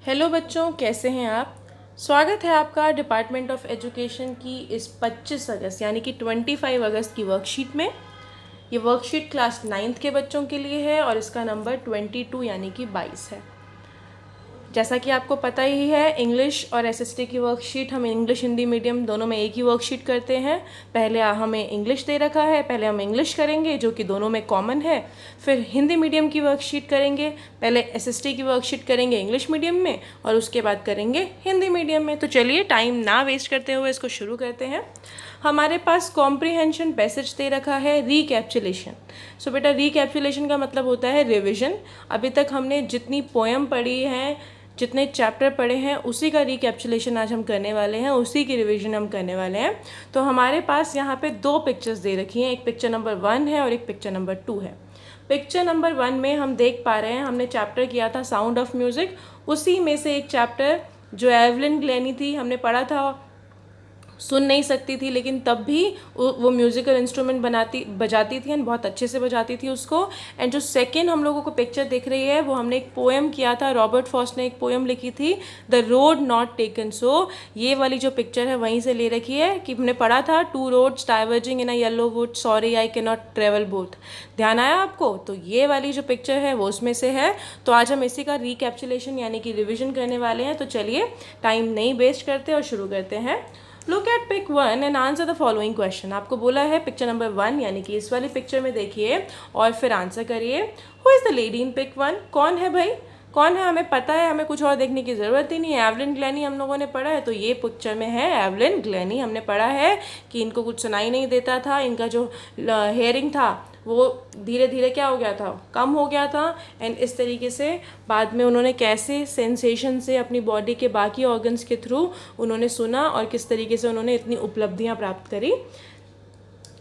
Hello बच्चों, कैसे हैं आप। स्वागत है आपका डिपार्टमेंट ऑफ एजुकेशन की इस 25 अगस्त यानी कि 25 अगस्त की वर्कशीट में। ये वर्कशीट क्लास 9th के बच्चों के लिए है और इसका नंबर 22 यानी कि 22 है। जैसा कि आपको पता ही है, इंग्लिश और एसएसटी की वर्कशीट हम इंग्लिश हिंदी मीडियम दोनों में एक ही वर्कशीट करते हैं। पहले हमें इंग्लिश दे रखा है, पहले हम इंग्लिश करेंगे जो कि दोनों में कॉमन है। फिर हिंदी मीडियम की वर्कशीट करेंगे, पहले एसएसटी की वर्कशीट करेंगे इंग्लिश मीडियम में और उसके बाद करेंगे हिंदी मीडियम में। तो चलिए टाइम ना वेस्ट करते हुए इसको शुरू करते हैं। हमारे पास कॉम्प्रीहेंशन पैसेज दे रखा है रिकैप्चुलेशन। सो बेटा, रिकैप्चुलेशन का मतलब होता है रिविज़न। अभी तक हमने जितनी पोएम पढ़ी हैं, जितने चैप्टर पढ़े हैं, उसी का रिकैप्चुलेशन आज हम करने वाले हैं, उसी की रिवीजन हम करने वाले हैं। तो हमारे पास यहाँ पे दो पिक्चर्स दे रखी हैं, एक पिक्चर नंबर 1 है और एक पिक्चर नंबर 2 है। पिक्चर नंबर 1 में हम देख पा रहे हैं, हमने चैप्टर किया था साउंड ऑफ म्यूज़िक, उसी में से एक चैप्टर जो एवलिन ग्लेनी थी हमने पढ़ा था। सुन नहीं सकती थी लेकिन तब भी वो म्यूज़िकल इंस्ट्रूमेंट बजाती थी एंड बहुत अच्छे से बजाती थी उसको। एंड जो सेकेंड हम लोगों को पिक्चर दिख रही है वो हमने एक पोएम किया था, रॉबर्ट फॉस्ट ने एक पोएम लिखी थी द रोड नॉट टेकन। सो ये वाली जो पिक्चर है वहीं से ले रखी है कि हमने पढ़ा था two roads diverging in a yellow wood, sorry I can not travel both. ध्यान आया आपको? तो ये वाली जो पिक्चर है वो उसमें से है। तो आज हम इसी का रिकैप्चुलेशन यानी कि रिविजन करने वाले हैं। तो चलिए टाइम नहीं वेस्ट करते और शुरू करते हैं। Look at pic 1 and answer the following question. आपको बोला है पिक्चर नंबर 1 यानी कि इस वाली पिक्चर में देखिए और फिर आंसर करिए। Who is the lady in pic 1? कौन है भाई? कौन है? हमें पता है, हमें कुछ और देखने की ज़रूरत ही नहीं है। एवलिन ग्लेनी हम लोगों ने पढ़ा है, तो ये पिक्चर में है एवलिन ग्लेनी। हमने पढ़ा है कि इनको कुछ सुनाई नहीं देता था, इनका जो हेयरिंग था वो धीरे धीरे क्या हो गया था, कम हो गया था। एंड इस तरीके से बाद में उन्होंने कैसे सेंसेशन से अपनी बॉडी के बाकी ऑर्गन्स के थ्रू उन्होंने सुना और किस तरीके से उन्होंने इतनी उपलब्धियां प्राप्त करी,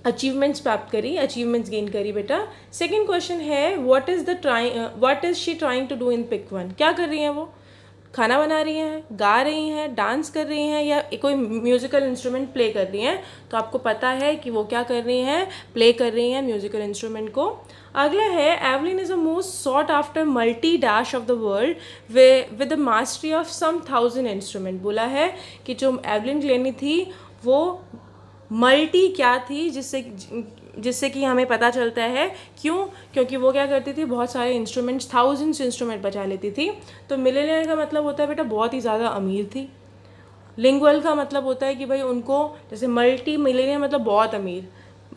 अचीवमेंट्स प्राप्त करी, अचीवमेंट्स गेन करी। बेटा सेकंड क्वेश्चन है what is she trying to do in pic 1? क्या कर रही हैं वो? खाना बना रही हैं, गा रही हैं, डांस कर रही हैं या कोई म्यूज़िकल इंस्ट्रूमेंट प्ले कर रही हैं? तो आपको पता है कि वो क्या कर रही हैं, प्ले कर रही हैं म्यूज़िकल इंस्ट्रूमेंट को। अगला है Evelyn is a most sought after multi dash of the world with the mastery of some 1000 instrument. बोला है कि जो एवलिन ग्लेनी थी वो मल्टी क्या थी, जिससे कि हमें पता चलता है क्यों, क्योंकि वो क्या करती थी, बहुत सारे इंस्ट्रूमेंट्स, थाउजेंड्स इंस्ट्रूमेंट बजा लेती थी। तो मिलेनियर का मतलब होता है बेटा बहुत ही ज़्यादा अमीर थी। लिंगुअल का मतलब होता है कि भाई उनको, जैसे मल्टी मिलेनियर मतलब बहुत अमीर,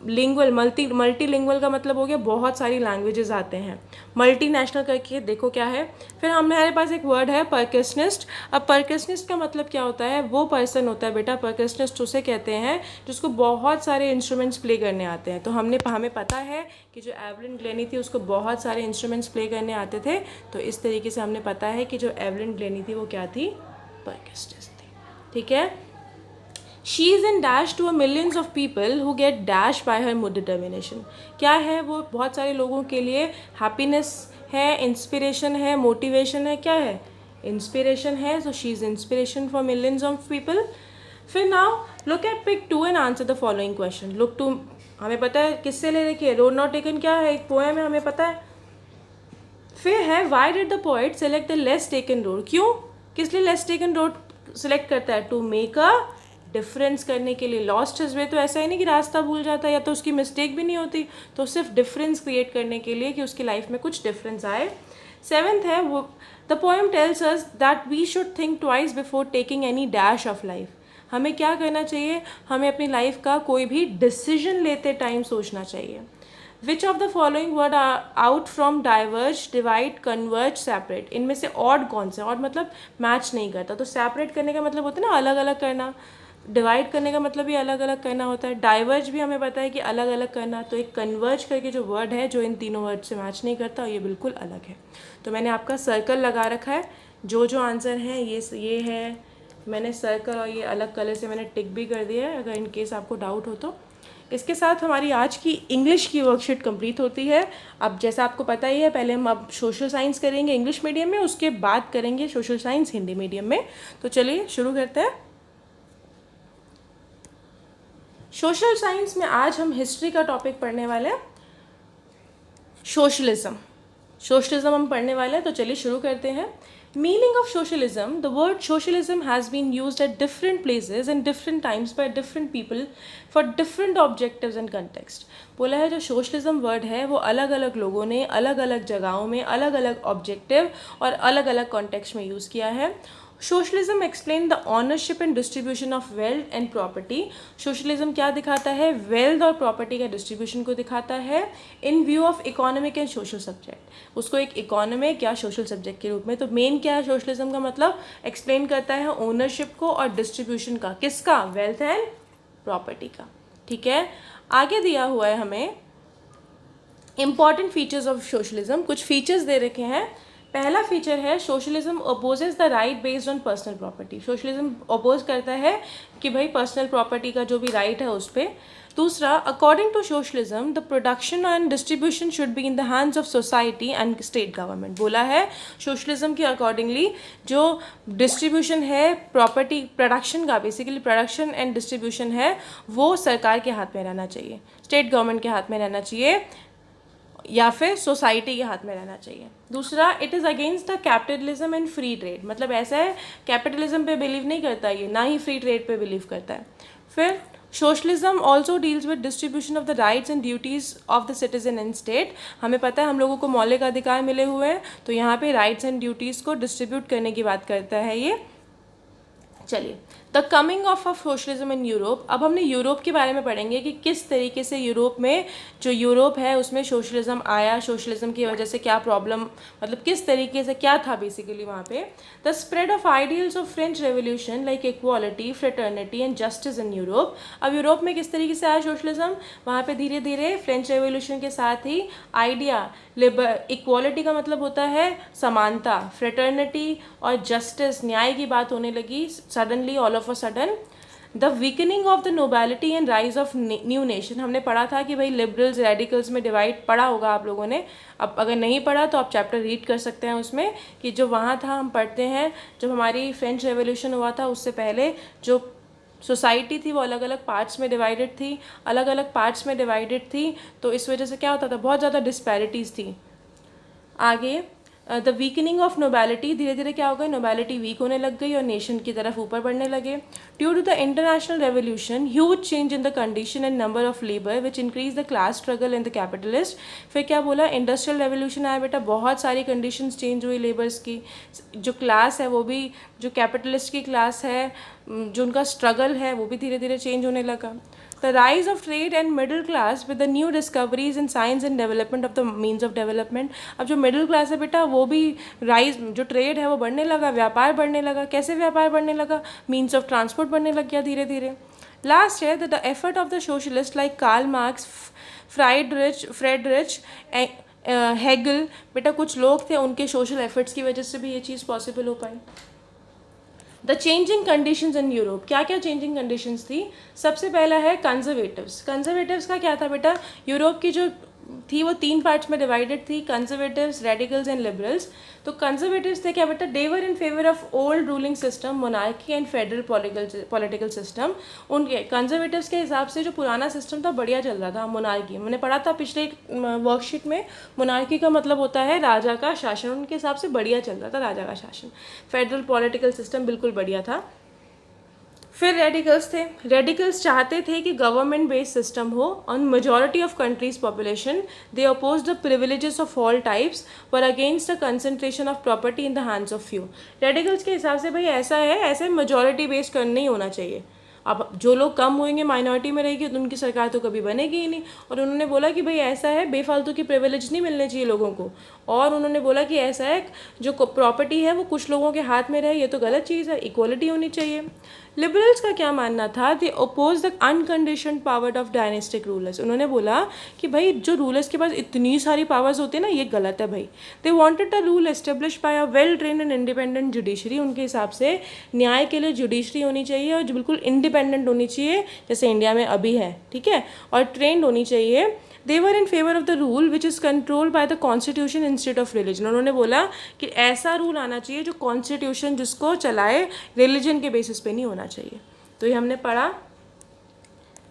लिंगुअल मल्टी लिंगुअल का मतलब हो गया बहुत सारी लैंग्वेजेस आते हैं। मल्टी नेशनल करके देखो क्या है। फिर हमारे पास एक वर्ड है परकशनिस्ट। अब परकशनिस्ट का मतलब क्या होता है? वो पर्सन होता है बेटा, परकशनिस्ट उसे कहते हैं जिसको बहुत सारे इंस्ट्रूमेंट्स प्ले करने आते हैं। तो हमें पता है कि जो एवलिन ग्लेनी थी उसको बहुत सारे इंस्ट्रूमेंट्स प्ले करने आते थे। तो इस तरीके से हमने पता है कि जो एवलिन ग्लेनी थी वो क्या थी, परकशनिस्ट थी। ठीक है। She is in dash to a millions of people who get dash by her mood determination. क्या है वो? बहुत सारे लोगों के लिए हैप्पीनेस है, इंस्पिरेशन है, मोटिवेशन है। क्या है? इंस्पिरेशन है। So she is inspiration for millions of people. फिर now look at pic 2 and answer the following question. Look to हमें पता है किससे ले रखी है, रोड नॉट टेकन क्या है, एक पोएम है, हमें पता है। फिर है why did the poet select the less taken road? क्यों, किस लिए लेस टेकन रोड सेलेक्ट करता है? टू मेक अ डिफरेंस करने के लिए। लॉस्ट हिज वे तो ऐसा ही नहीं कि रास्ता भूल जाता है या तो उसकी मिस्टेक भी नहीं होती, तो सिर्फ डिफरेंस क्रिएट करने के लिए कि उसकी लाइफ में कुछ डिफरेंस आए। 7th है वो the poem tells us that we should think twice before taking any dash of life. हमें क्या करना चाहिए? हमें अपनी लाइफ का कोई भी डिसीजन लेते टाइम सोचना चाहिए। Which of the following word out from diverge, divide, converge, separate? इनमें से ऑड कौन से? ऑड मतलब मैच नहीं करता। तो सेपरेट करने का मतलब होता है ना अलग अलग करना, डिवाइड करने का मतलब भी अलग अलग करना होता है, डाइवर्ज भी हमें पता है कि अलग अलग करना। तो एक कन्वर्ज करके जो वर्ड है जो इन तीनों वर्ड से मैच नहीं करता, ये बिल्कुल अलग है। तो मैंने आपका सर्कल लगा रखा है, जो आंसर है ये है, मैंने सर्कल और ये अलग कलर से मैंने टिक भी कर दिया है अगर इन केस आपको डाउट हो तो। इसके साथ हमारी आज की इंग्लिश की वर्कशीट कंप्लीट होती है। अब जैसा आपको पता ही है, पहले हम अब सोशल साइंस करेंगे इंग्लिश मीडियम में, उसके बाद करेंगे सोशल साइंस हिंदी मीडियम में। तो चलिए शुरू करते हैं। सोशल साइंस में आज हम हिस्ट्री का टॉपिक पढ़ने वाले हैं, सोशलिज्म हम पढ़ने वाले हैं। तो चलिए शुरू करते हैं। Meaning of socialism. The word socialism has been used at different places and different times by different people for different objectives and context. बोला है जो सोशलिज्म वर्ड है वो अलग अलग लोगों ने अलग अलग जगहों में अलग अलग ऑब्जेक्टिव और अलग अलग कॉन्टेक्स्ट में यूज़ किया है. Socialism explain the ownership and distribution of wealth and property. Socialism क्या दिखाता है? वेल्थ और प्रॉपर्टी का डिस्ट्रीब्यूशन को दिखाता है इन view of economic and social subject. उसको एक इकोनॉमिक या सोशल सब्जेक्ट के रूप में. तो मेन क्या है सोशलिज्म का मतलब? एक्सप्लेन करता है ओनरशिप को और डिस्ट्रीब्यूशन का. किसका? वेल्थ एंड प्रॉपर्टी का. ठीक है. आगे दिया हुआ है हमें इंपॉर्टेंट फीचर्स ऑफ सोशलिज्म. कुछ फीचर्स दे रखे हैं. पहला फीचर है socialism opposes the right based on personal property. Socialism oppose करता है कि भाई पर्सनल प्रॉपर्टी का जो भी राइट है उस पर. दूसरा, according to socialism the production and distribution should be in the hands of society and state government. बोला है सोशलिज्म के अकॉर्डिंगली जो डिस्ट्रीब्यूशन है प्रॉपर्टी प्रोडक्शन का, बेसिकली प्रोडक्शन एंड डिस्ट्रीब्यूशन है वो सरकार के हाथ में रहना चाहिए, स्टेट गवर्नमेंट के हाथ में रहना चाहिए या फिर सोसाइटी के हाथ में रहना चाहिए. दूसरा, it is against the capitalism and free trade. मतलब ऐसा है कैपिटलिज्म पे बिलीव नहीं करता ये, ना ही फ्री ट्रेड पे बिलीव करता है. फिर socialism also deals with distribution of the rights and duties of the citizen and state. हमें पता है हम लोगों को मौलिक अधिकार मिले हुए हैं, तो यहाँ पे राइट्स एंड ड्यूटीज़ को डिस्ट्रीब्यूट करने की बात करता है ये. चलिए, the coming of socialism in Europe. अब हमने यूरोप के बारे में पढ़ेंगे कि किस तरीके से यूरोप में जो यूरोप है उसमें सोशलिज्म आया, सोशलिज्म की वजह से क्या प्रॉब्लम, मतलब किस तरीके से क्या था बेसिकली वहाँ पे. The spread of ideals of French revolution like equality, fraternity and justice in Europe. अब यूरोप में किस तरीके से आया सोशलिज्म? वहाँ पे धीरे धीरे फ्रेंच रेवोल्यूशन के साथ ही आइडिया इक्वालिटी का मतलब होता है समानता, फ्रेटर्निटी और जस्टिस न्याय की बात होने लगी suddenly, all of a sudden. The weakening of the nobility and rise of new nation. हमने पढ़ा था कि भाई लिबरल्स रेडिकल्स में डिवाइड पढ़ा होगा आप लोगों ने. अब अगर नहीं पढ़ा तो आप चैप्टर रीड कर सकते हैं उसमें, कि जो वहाँ था हम पढ़ते हैं जब हमारी फ्रेंच रेवोल्यूशन हुआ था उससे पहले जो सोसाइटी थी वो अलग अलग पार्ट्स में डिवाइडेड थी, अलग अलग पार्ट्स में डिवाइडेड थी. तो इस वजह से क्या होता था, बहुत ज़्यादा डिस्पैरिटीज़ थी. आगे द वीकनिंग ऑफ नोबैलिटी. धीरे धीरे क्या हो गया, नोबैलिटी वीक होने लग गई और नेशन की तरफ ऊपर बढ़ने लगे. Due to the international revolution huge change in the condition and number of labour which increase the class struggle in the capitalist. फिर क्या बोला, इंडस्ट्रियल रेवोल्यूशन आया बेटा, बहुत सारी कंडीशंस चेंज हुई लेबर्स की. जो क्लास है वो भी, जो कैपिटलिस्ट की क्लास है, जो उनका स्ट्रगल है वो भी धीरे धीरे चेंज होने लगा. The rise of trade and middle class with the new discoveries in science and development of the means of development. अब जो मिडिल क्लास है बेटा वो भी राइज, जो ट्रेड है वो बढ़ने लगा, व्यापार बढ़ने लगा. कैसे व्यापार बढ़ने लगा? मीन्स ऑफ ट्रांसपोर्ट बढ़ने लग गया धीरे धीरे. लास्ट है the effort of the socialist like Karl Marx, Friedrich Hegel. बेटा कुछ लोग थे, उनके सोशल एफर्ट्स की वजह से भी ये चीज़ पॉसिबल हो पाई. The changing conditions in Europe. क्या क्या चेंजिंग कंडीशंस थी? सबसे पहला है कंजर्वेटिव्स. कंजर्वेटिव्स का क्या था बेटा, यूरोप की जो थी वो 3 पार्ट्स में डिवाइडेड थी, कंजर्वेटिव्स, रेडिकल्स एंड लिबरल्स. तो कंजर्वेटिव्स थे क्या बेटा, they were in favour of old ruling system, monarchy and federal political system. उनके कंजर्वेटिव्स के हिसाब से जो पुराना सिस्टम था बढ़िया चल रहा था. मोनार्की मैंने पढ़ा था पिछले वर्कशीट में, मोनार्की का मतलब होता है राजा का शासन. उनके हिसाब से बढ़िया चल रहा था राजा का शासन. फेडरल पॉलिटिकल सिस्टम बिल्कुल बढ़िया था. फिर रेडिकल्स थे. रेडिकल्स चाहते थे कि गवर्नमेंट बेस्ड सिस्टम हो on majority of country's population. They oppose the privileges of all types पर against the concentration of property in the hands of few. Radicals के हिसाब से भाई ऐसा है, ऐसे मेजॉरिटी बेस्ड करना ही होना चाहिए. अब जो लोग कम होंगे, माइनॉरिटी में रहेगी, तो उनकी सरकार तो कभी बनेगी ही नहीं. और उन्होंने बोला कि भाई ऐसा है, बेफालतू की प्रिविलेज नहीं मिलने चाहिए लोगों को. और उन्होंने बोला कि ऐसा है जो प्रॉपर्टी है वो कुछ लोगों के हाथ में रहे, ये तो गलत चीज़ है, इक्वलिटी होनी चाहिए. लिबरल्स का क्या मानना था, they oppose the uncondition power of dynastic rulers. उन्होंने बोला कि भाई जो रूलर्स के पास इतनी सारी पावर्स होती है ना, ये गलत है भाई. They wanted the rule establish by a well trained and independent judiciary. उनके हिसाब से न्याय के लिए जुडिशरी होनी चाहिए और जो बिल्कुल इंडिपेंडेंट होनी चाहिए, जैसे इंडिया में अभी है, ठीक है, और ट्रेंड होनी चाहिए. They were in favour of the rule which is controlled by the constitution instead of religion. उन्होंने बोला कि ऐसा रूल आना चाहिए जो कॉन्स्टिट्यूशन जिसको चलाए रिलीजन के बेसिस पे नहीं होना चाहिए. तो ये हमने पढ़ा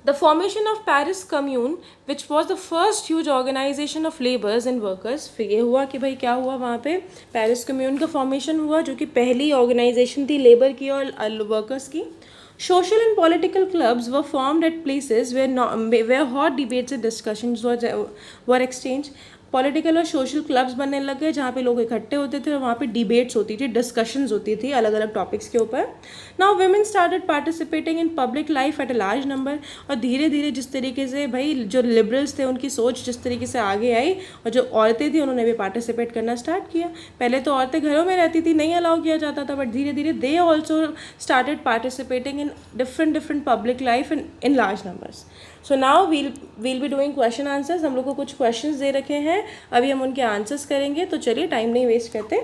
The formation of Paris Commune, which was the first huge organization of laborers and workers, फिर ये हुआ कि भाई क्या हुआ वहाँ पे पेरिस कम्यून का फॉर्मेशन हुआ जो कि पहली ऑर्गेनाइजेशन थी लेबर की और वर्कर्स की. Social and political clubs were formed at places where hot debates and discussions were exchanged. Political और सोशल क्लब्स बनने लग गए जहाँ पे लोग इकट्ठे होते थे और वहाँ पे डिबेट्स होती थी, डिस्कशंस होती थी अलग अलग टॉपिक्स के ऊपर. Now women started participating in public life at a large number. और धीरे धीरे जिस तरीके से भाई जो लिबरल्स थे उनकी सोच जिस तरीके से आगे आई और जो औरतें थी उन्होंने भी पार्टिसिपेट करना स्टार्ट किया. पहले तो औरतें घरों में रहती थी, नहीं अलाउ किया जाता था, बट धीरे धीरे they also started participating in different public life in large numbers. So now we'll be doing question answers. हम लोग को कुछ क्वेश्चंस दे रखे हैं, अभी हम उनके आंसर्स करेंगे. तो चलिए टाइम नहीं वेस्ट करते.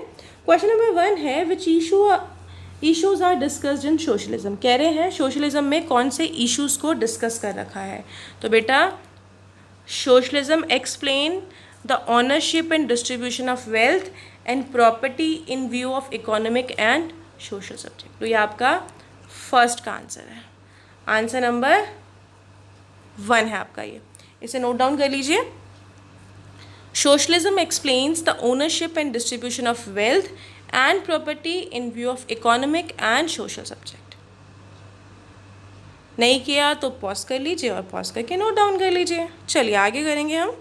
क्वेश्चन नंबर 1 है which issues are discussed in socialism. कह रहे हैं सोशलिज्म में कौन से इशूज़ को डिस्कस कर रखा है. तो बेटा socialism explain the ownership and distribution of wealth and property in view of economic and social subject. तो ये आपका फर्स्ट का आंसर है. आंसर नंबर 1 है आपका ये, इसे नोट डाउन कर लीजिए. Socialism explains the ownership and distribution of wealth and property in view of economic and social subject. नहीं किया तो पॉज कर लीजिए और पॉज करके नोट डाउन कर लीजिए. चलिए आगे करेंगे हम.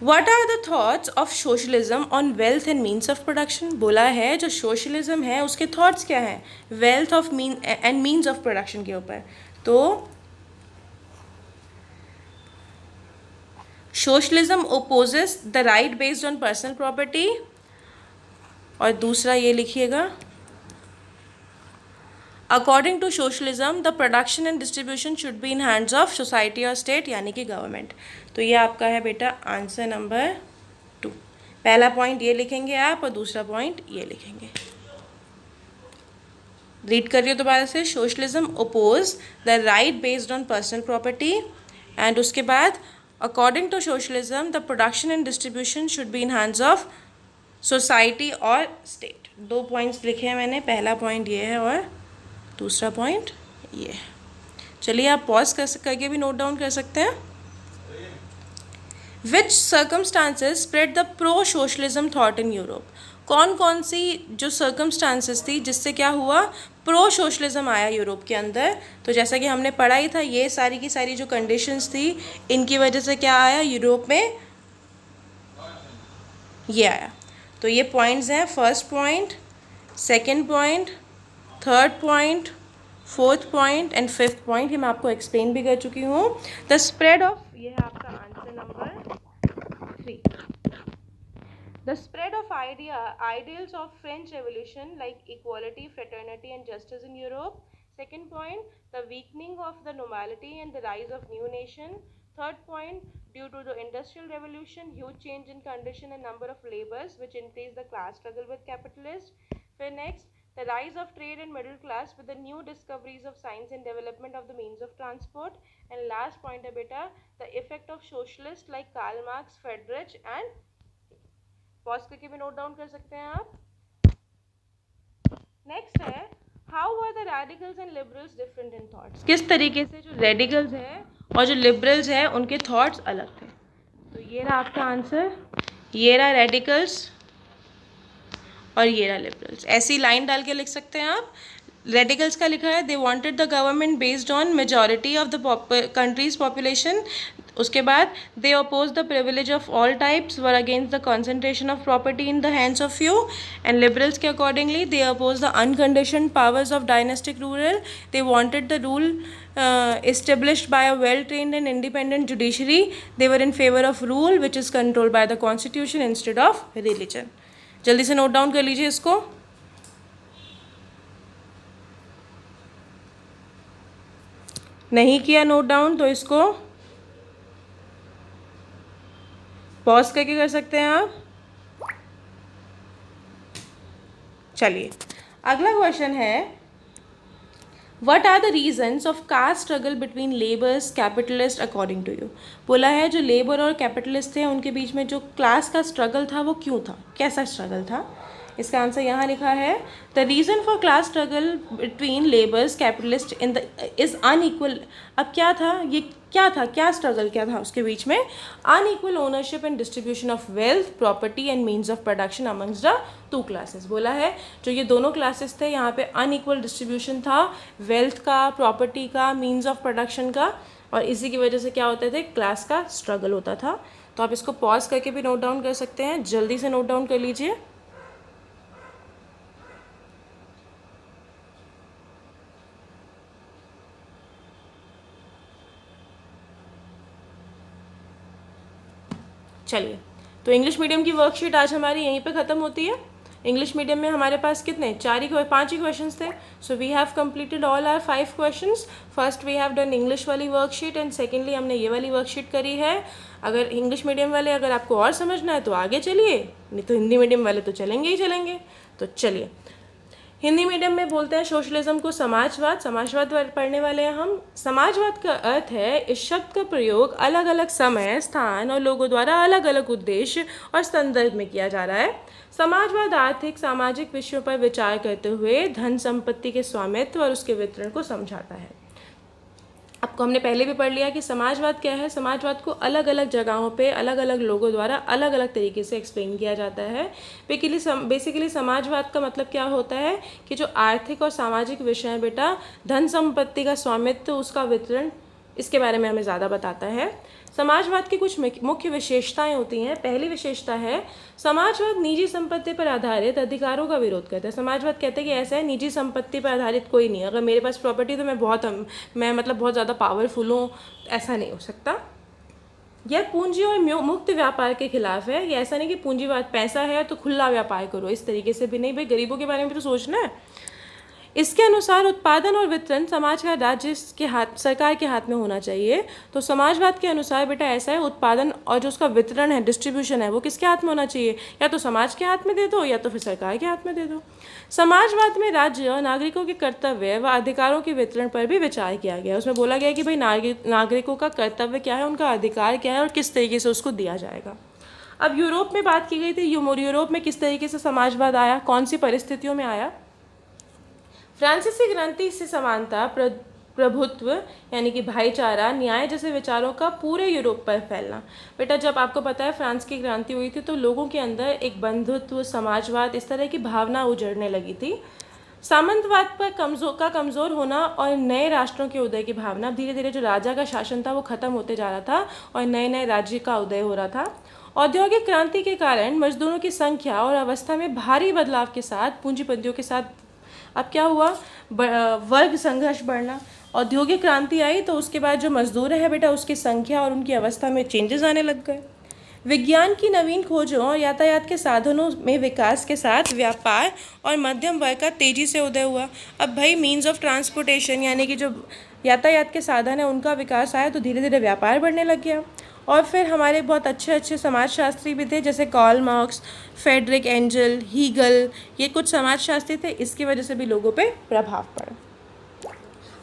What are the thoughts of socialism on wealth and means of production. बोला है जो सोशलिज्म है उसके थॉट्स क्या हैं wealth of and means of production के ऊपर. तो socialism opposes the right based on personal property. और दूसरा ये लिखिएगा according to socialism the production and distribution should be in hands of society और स्टेट यानी कि गवर्नमेंट. तो ये आपका है बेटा आंसर नंबर 2. पहला पॉइंट ये लिखेंगे आप और दूसरा पॉइंट ये लिखेंगे. रीड करिए दोबारा से. Socialism oppose the right based on personal property and उसके बाद according to socialism the production and distribution should be in hands of society और स्टेट. 2 पॉइंट्स लिखे हैं मैंने. पहला पॉइंट ये है और दूसरा पॉइंट ये. चलिए आप पॉज करके भी नोट डाउन कर सकते हैं. Which circumstances spread the pro socialism thought in Europe. कौन कौन सी जो सर्कमस्टांसेस थी जिससे क्या हुआ प्रो सोशलिज्म आया यूरोप के अंदर. तो जैसा कि हमने पढ़ा ही था ये सारी की सारी जो कंडीशंस थी इनकी वजह से क्या आया यूरोप में ये आया. तो ये पॉइंट्स हैं. First point, second point, third point, fourth point and fifth point. ये मैं आपको एक्सप्लेन भी कर चुकी हूँ. द स्प्रेड ऑफ ये है आपका answer number 3. The spread of ideals of French Revolution like equality, fraternity and justice in Europe. Second point, the weakening of the nobility and the rise of new nation. Third point, due to the Industrial Revolution, huge change in condition and number of laborers which increased the class struggle with capitalists. Then next, the rise of trade and middle class with the new discoveries of science and development of the means of transport. And last point है बेटा, the effect of socialists like Karl Marx, Friedrich and pause करके भी note down कर सकते हैं आप. Next है how are the radicals and liberals different in thoughts. किस तरीके से जो रेडिकल्स है और जो लिबरल्स है उनके थॉट्स अलग थे. तो ये रहा आपका आंसर. ये रहा रेडिकल्स और ये रहा लिबरल्स. ऐसी लाइन डाल के लिख सकते हैं आप. रेडिकल्स का लिखा है they wanted the government based on majority of the country's population. उसके बाद they oppose the privilege of all types were against the concentration of property in the hands of few. And liberals के accordingly they oppose the uncondition powers of dynastic ruler. They wanted the rule established by a well trained and independent judiciary. They were in favor of rule which is controlled by the constitution instead of religion. जल्दी से note down कर लीजिए इसको. नहीं किया note down तो इसको pause करके कर सकते हैं आप. चलिए अगला क्वेश्चन है What are the reasons of caste struggle between laborers, capitalists according to you? बोला है जो लेबर और कैपिटलिस्ट थे उनके बीच में जो क्लास का स्ट्रगल था वो क्यों था, कैसा स्ट्रगल था. इसका आंसर यहाँ लिखा है, the reason for class struggle between labours capitalist in the is unequal. अब क्या था, ये क्या था, क्या स्ट्रगल क्या था उसके बीच में? Unequal ownership and distribution of wealth, property and means of production amongst the two classes. बोला है जो ये दोनों क्लासेस थे यहाँ पे अनइक्वल डिस्ट्रीब्यूशन था वेल्थ का, प्रॉपर्टी का, मीन्स ऑफ प्रोडक्शन का, और इसी की वजह से क्या होते थे, क्लास का स्ट्रगल होता था। तो आप इसको पॉज करके भी नोट डाउन कर सकते हैं, जल्दी से नोट डाउन कर लीजिए। चलिए, तो इंग्लिश मीडियम की वर्कशीट आज हमारी यहीं पे ख़त्म होती है। इंग्लिश मीडियम में हमारे पास कितने, 5 ही क्वेश्चंस थे। So we have completed all our 5 questions. First we have done English वाली वर्कशीट एंड सेकेंडली हमने ये वाली वर्कशीट करी है। अगर इंग्लिश मीडियम वाले अगर आपको और समझना है तो आगे चलिए, नहीं तो हिंदी मीडियम वाले तो चलेंगे ही चलेंगे। तो चलिए, हिंदी मीडियम में बोलते हैं सोशलिज्म को समाजवाद। समाजवाद पढ़ने वाले हैं हम। समाजवाद का अर्थ है इस शब्द का प्रयोग अलग अलग समय, स्थान और लोगों द्वारा अलग अलग उद्देश्य और संदर्भ में किया जा रहा है। समाजवाद आर्थिक सामाजिक विषयों पर विचार करते हुए धन संपत्ति के स्वामित्व और उसके वितरण को समझाता है। आपको हमने पहले भी पढ़ लिया कि समाजवाद क्या है। समाजवाद को अलग अलग जगहों पे अलग अलग लोगों द्वारा अलग अलग तरीके से एक्सप्लेन किया जाता है। बेसिकली समाजवाद का मतलब क्या होता है कि जो आर्थिक और सामाजिक विषय है बेटा, धन संपत्ति का स्वामित्व, उसका वितरण, इसके बारे में हमें ज़्यादा बताता है। समाजवाद की कुछ मुख्य विशेषताएं होती हैं। पहली विशेषता है समाजवाद निजी संपत्ति पर आधारित अधिकारों का विरोध करता है। समाजवाद कहते हैं कि ऐसा है, निजी संपत्ति पर आधारित कोई नहीं, अगर मेरे पास प्रॉपर्टी तो मैं मतलब बहुत ज़्यादा पावरफुल हूँ, ऐसा नहीं हो सकता। यह पूंजी और मुक्त व्यापार के खिलाफ है। ये ऐसा नहीं कि पूंजीवाद पैसा है तो खुला व्यापार करो, इस तरीके से भी नहीं। भाई गरीबों के बारे में भी तो सोचना है। इसके अनुसार उत्पादन और वितरण समाज का राज्य के हाथ, सरकार के हाथ में होना चाहिए। तो समाजवाद के अनुसार बेटा ऐसा है, उत्पादन और जो उसका वितरण है, डिस्ट्रीब्यूशन है, वो किसके हाथ में होना चाहिए? या तो समाज के हाथ में दे दो या तो फिर सरकार के हाथ में दे दो। समाजवाद में राज्य और नागरिकों के कर्तव्य व अधिकारों के वितरण पर भी विचार किया गया। उसमें बोला गया कि भाई नागरिकों का कर्तव्य क्या है, उनका अधिकार क्या है और किस तरीके से उसको दिया जाएगा। अब यूरोप में बात की गई थी, यूरोप में किस तरीके से समाजवाद आया, कौन सी परिस्थितियों में आया? फ्रांसीसी क्रांति से समानता, प्रभुत्व यानी कि भाईचारा, न्याय जैसे विचारों का पूरे यूरोप पर फैलना। बेटा जब आपको पता है फ्रांस की क्रांति हुई थी तो लोगों के अंदर एक बंधुत्व, समाजवाद, इस तरह की भावना उजड़ने लगी थी। सामंतवाद पर कमज़ोर होना और नए राष्ट्रों के उदय की भावना। धीरे धीरे जो राजा का शासन था वो ख़त्म होते जा रहा था और नए नए राज्य का उदय हो रहा था। औद्योगिक क्रांति के कारण मजदूरों की संख्या और अवस्था में भारी बदलाव के साथ पूंजीपतियों के साथ अब क्या हुआ, वर्ग संघर्ष बढ़ना। औद्योगिक क्रांति आई तो उसके बाद जो मजदूर है बेटा, उसकी संख्या और उनकी अवस्था में चेंजेस आने लग गए। विज्ञान की नवीन खोजों और यातायात के साधनों में विकास के साथ व्यापार और मध्यम वर्ग का तेजी से उदय हुआ। अब भाई मीन्स ऑफ ट्रांसपोर्टेशन यानी कि जो यातायात के साधन है उनका विकास आया तो धीरे धीरे व्यापार बढ़ने लग गया। और फिर हमारे बहुत अच्छे अच्छे समाजशास्त्री भी थे, जैसे Karl Marx, Friedrich Engels, Hegel, ये कुछ समाजशास्त्री थे। इसकी वजह से भी लोगों पे प्रभाव पड़ा।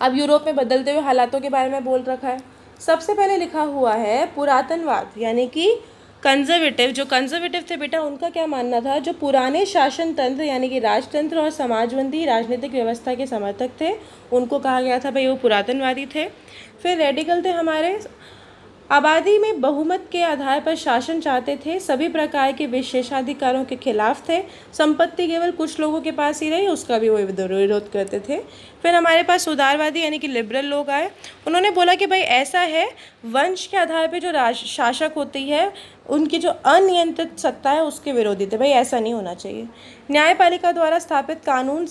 अब यूरोप में बदलते हुए हालातों के बारे में बोल रखा है। सबसे पहले लिखा हुआ है पुरातनवाद यानी कि कंजर्वेटिव। जो कंजर्वेटिव थे बेटा, उनका क्या मानना था, जो पुराने शासन तंत्र यानी कि राजतंत्र और समाजबंदी राजनीतिक व्यवस्था के समर्थक थे, उनको कहा गया था भाई वो पुरातनवादी थे। फिर रेडिकल थे हमारे, आबादी में बहुमत के आधार पर शासन चाहते थे, सभी प्रकार के विशेषाधिकारों के खिलाफ थे, संपत्ति केवल कुछ लोगों के पास ही रही, उसका भी वो विरोध करते थे। फिर हमारे पास उदारवादी यानी कि लिबरल लोग आए। उन्होंने बोला कि भाई ऐसा है, वंश के आधार पर जो शासक होती है उनकी जो अनियंत्रित सत्ता है उसके विरोधी थे, भाई ऐसा नहीं होना चाहिए। न्यायपालिका द्वारा स्थापित कानून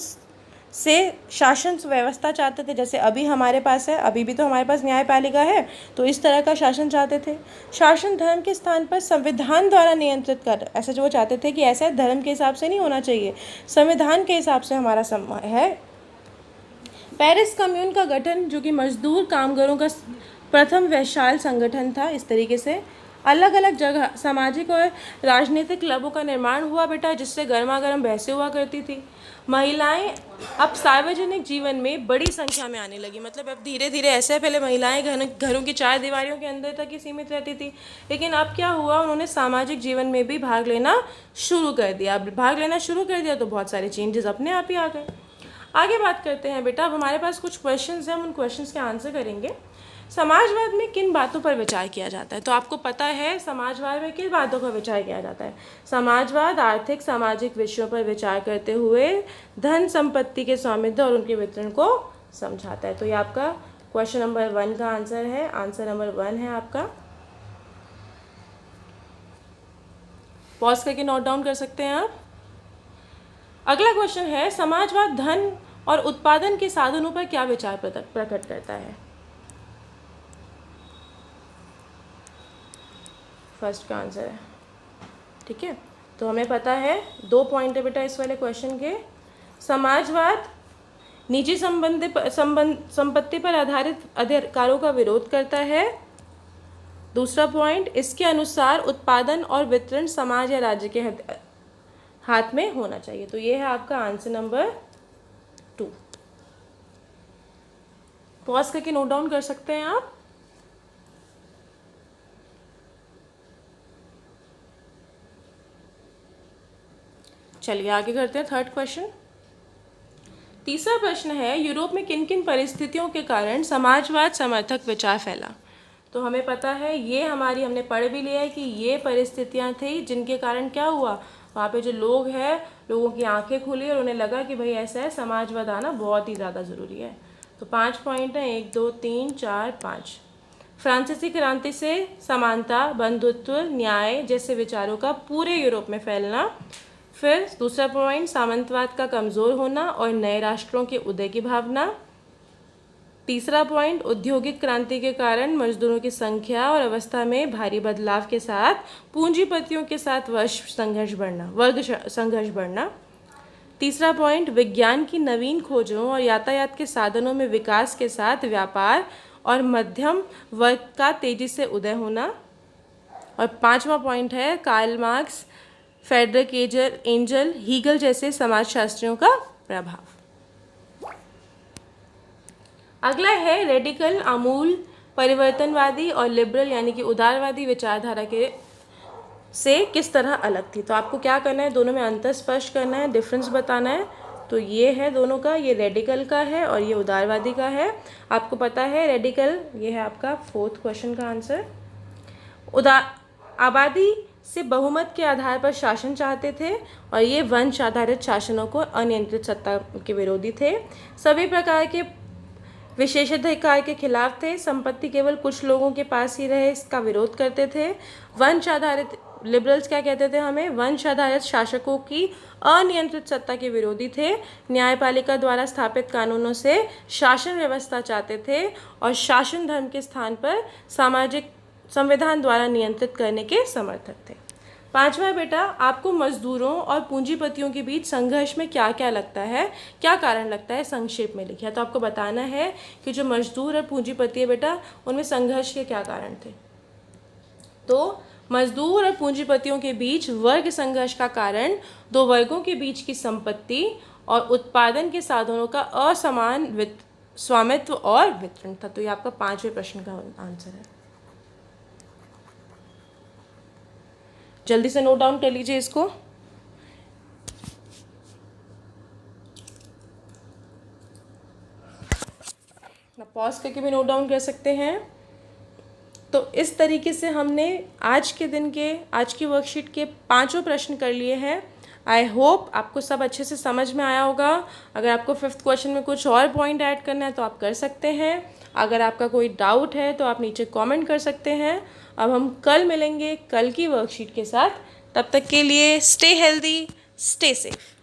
से शासन व्यवस्था चाहते थे, जैसे अभी हमारे पास है, अभी भी तो हमारे पास न्यायपालिका है, तो इस तरह का शासन चाहते थे। शासन धर्म के स्थान पर संविधान द्वारा नियंत्रित कर, ऐसा जो वो चाहते थे कि ऐसा धर्म के हिसाब से नहीं होना चाहिए, संविधान के हिसाब से हमारा है। पेरिस कम्यून का गठन, जो कि मजदूर कामगारों का प्रथम वैशाल संगठन था, इस तरीके से। अलग अलग जगह सामाजिक और राजनीतिक क्लबों का निर्माण हुआ बेटा, जिससे गर्मा गर्म बहसें हुआ करती थी। महिलाएं अब सार्वजनिक जीवन में बड़ी संख्या में आने लगी, मतलब अब धीरे धीरे ऐसे, पहले महिलाएं घरों की चार दीवारियों के अंदर तक ही सीमित रहती थी, लेकिन अब क्या हुआ, उन्होंने सामाजिक जीवन में भी भाग लेना शुरू कर दिया। अब भाग लेना शुरू कर दिया तो बहुत सारे चेंजेस अपने आप ही आ गए। आगे बात करते हैं बेटा, अब हमारे पास कुछ क्वेश्चंस हैं, हम उन क्वेश्चंस के आंसर करेंगे। समाजवाद में किन बातों पर विचार किया जाता है? तो आपको पता है समाजवाद में किन बातों पर विचार किया जाता है। समाजवाद आर्थिक सामाजिक विषयों पर विचार करते हुए धन संपत्ति के स्वामित्व और उनके वितरण को समझाता है। तो ये आपका क्वेश्चन नंबर 1 का आंसर है, आंसर नंबर 1 है आपका। पॉज करके नोट डाउन कर सकते हैं आप। अगला क्वेश्चन है, समाजवाद धन और उत्पादन के साधनों पर क्या विचार प्रकट करता है? फर्स्ट का आंसर है, ठीक है। तो हमें पता है 2 पॉइंट है बेटा इस वाले क्वेश्चन के। समाजवाद निजी संपत्ति पर आधारित अधिकारों का विरोध करता है। दूसरा पॉइंट, इसके अनुसार उत्पादन और वितरण समाज या राज्य के हाथ में होना चाहिए। तो ये है आपका आंसर नंबर 2। पॉज करके नोट डाउन कर सकते हैं आप। चलिए आगे करते हैं थर्ड क्वेश्चन। तीसरा प्रश्न है, यूरोप में किन किन परिस्थितियों के कारण समाजवाद समर्थक विचार फैला? तो हमें पता है, ये हमने पढ़ भी लिया है कि ये परिस्थितियां थी जिनके कारण क्या हुआ, वहाँ पे जो लोग हैं, लोगों की आंखें खुली और उन्हें लगा कि भाई ऐसा है, समाजवाद आना बहुत ही ज़्यादा ज़रूरी है। तो 5 पॉइंट हैं, 1 2 3 4 5। फ्रांसीसी क्रांति से समानता, बंधुत्व, न्याय जैसे विचारों का पूरे यूरोप में फैलना। फिर दूसरा पॉइंट, सामंतवाद का कमज़ोर होना और नए राष्ट्रों के उदय की भावना। तीसरा पॉइंट, औद्योगिक क्रांति के कारण मजदूरों की संख्या और अवस्था में भारी बदलाव के साथ पूंजीपतियों के साथ वर्ग संघर्ष बढ़ना। तीसरा पॉइंट, विज्ञान की नवीन खोजों और यातायात के साधनों में विकास के साथ व्यापार और मध्यम वर्ग का तेजी से उदय होना। और 5वां पॉइंट है, Karl Marx, Friedrich Engels, Hegel जैसे समाजशास्त्रियों का प्रभाव। अगला है रेडिकल, आमूल परिवर्तनवादी और लिबरल यानी कि उदारवादी विचारधारा के से किस तरह अलग थी। तो आपको क्या करना है, दोनों में अंतर स्पष्ट करना है, डिफरेंस बताना है। तो ये है दोनों का, ये रेडिकल का है और ये उदारवादी का है। आपको पता है रेडिकल, ये है आपका 4th क्वेश्चन का आंसर। आबादी से बहुमत के आधार पर शासन चाहते थे और ये वंश आधारित शासनों को अनियंत्रित सत्ता के विरोधी थे। सभी प्रकार के विशेषाधिकार के खिलाफ थे। संपत्ति केवल कुछ लोगों के पास ही रहे, इसका विरोध करते थे। वंश आधारित, लिबरल्स क्या कहते थे हमें, वंश आधारित शासकों की अनियंत्रित सत्ता के विरोधी थे। न्यायपालिका द्वारा स्थापित कानूनों से शासन व्यवस्था चाहते थे और शासन धर्म के स्थान पर सामाजिक संविधान द्वारा नियंत्रित करने के समर्थक थे। 5वां बेटा, आपको मजदूरों और पूंजीपतियों के बीच संघर्ष में क्या क्या लगता है, क्या कारण लगता है, संक्षेप में लिखिए। तो आपको बताना है कि जो मजदूर और पूंजीपति है बेटा, उनमें संघर्ष के क्या कारण थे। तो मजदूर और पूंजीपतियों के बीच वर्ग संघर्ष का कारण 2 वर्गों के बीच की संपत्ति और उत्पादन के साधनों का असमान स्वामित्व और वितरण था। तो ये आपका 5वें प्रश्न का आंसर है। जल्दी से नोट डाउन कर लीजिए इसको। पॉज करके भी नोट डाउन कर सकते हैं। तो इस तरीके से हमने आज की वर्कशीट के 5 प्रश्न कर लिए हैं। आई होप आपको सब अच्छे से समझ में आया होगा। अगर आपको 5th क्वेश्चन में कुछ और पॉइंट ऐड करना है तो आप कर सकते हैं। अगर आपका कोई डाउट है तो आप नीचे कमेंट कर सकते हैं। अब हम कल मिलेंगे कल की वर्कशीट के साथ। तब तक के लिए स्टे हेल्दी, स्टे सेफ।